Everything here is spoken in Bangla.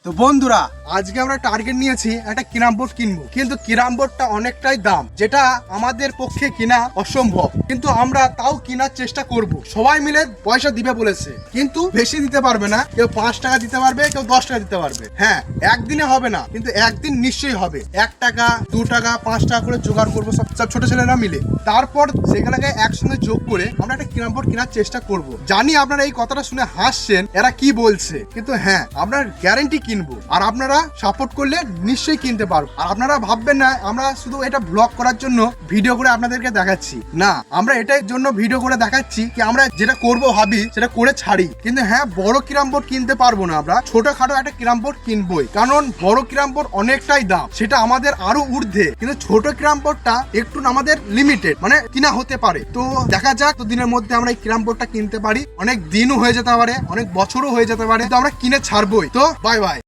তো বন্ধুরা আজকে আমরা টার্গেট নিয়েছি একটা ক্যারাম বোর্ড কিনবো, কিন্তু ক্যারাম বোর্ডটা অনেকটাই দাম, যেটা আমাদের পক্ষে কিনা অসম্ভব, কিন্তু আমরা তাও কেনার চেষ্টা করব। সবাই মিলে পয়সা দিবে বলেছে, কিন্তু বেশি দিতে পারবে না। কেউ 5 টাকা দিতে পারবে, কেউ 10 টাকা দিতে পারবে। হ্যাঁ, একদিনে হবে না, কিন্তু একদিন নিশ্চয়ই হবে। 1 টাকা 2 টাকা 5 টাকা করে জোগাড় করবো সব ছোট ছেলেরা মিলে। তারপর সেগুলোকে একসঙ্গে যোগ করে আমরা একটা ক্যারাম বোর্ড কেনার চেষ্টা করব। জানি আপনারা এই কথাটা শুনে হাসছেন, এরা কি বলছে, কিন্তু হ্যাঁ, আমরা গ্যারান্টি কিনবো, আর আপনারা সাপোর্ট করলে নিশ্চয়ই কিনতে পারবো। আর আপনারা ভাববেন না আমরা শুধু এটা ব্লগ করার জন্য ভিডিও করে আপনাদেরকে দেখাচ্ছি, না, আমরা এটার জন্য ভিডিও করে দেখাচ্ছি কি আমরা যেটা করব ভাবি সেটা করে ছাড়ি। কিন্তু হ্যাঁ, বড় ক্যারাম বোর্ড কিনতে পারবো না, আমরা ছোটখাটো একটা ক্যারাম বোর্ড কিনবোই, কারণ বড় ক্যারাম বোর্ড অনেকটাই দাম, সেটা আমাদের আরো ঊর্ধ্বে। কিন্তু ছোট ক্যারাম বোর্ডটা একটু আমাদের লিমিটেড, মানে কিনা হতে পারে। তো দেখা যাক, তো দিনের মধ্যে আমরা এই ক্যারাম বোর্ডটা কিনতে পারি। অনেক দিনও হয়ে যেতে পারে, অনেক বছরও হয়ে যেতে পারে, তো আমরা কিনে ছাড়বোই। তো বাই বাই।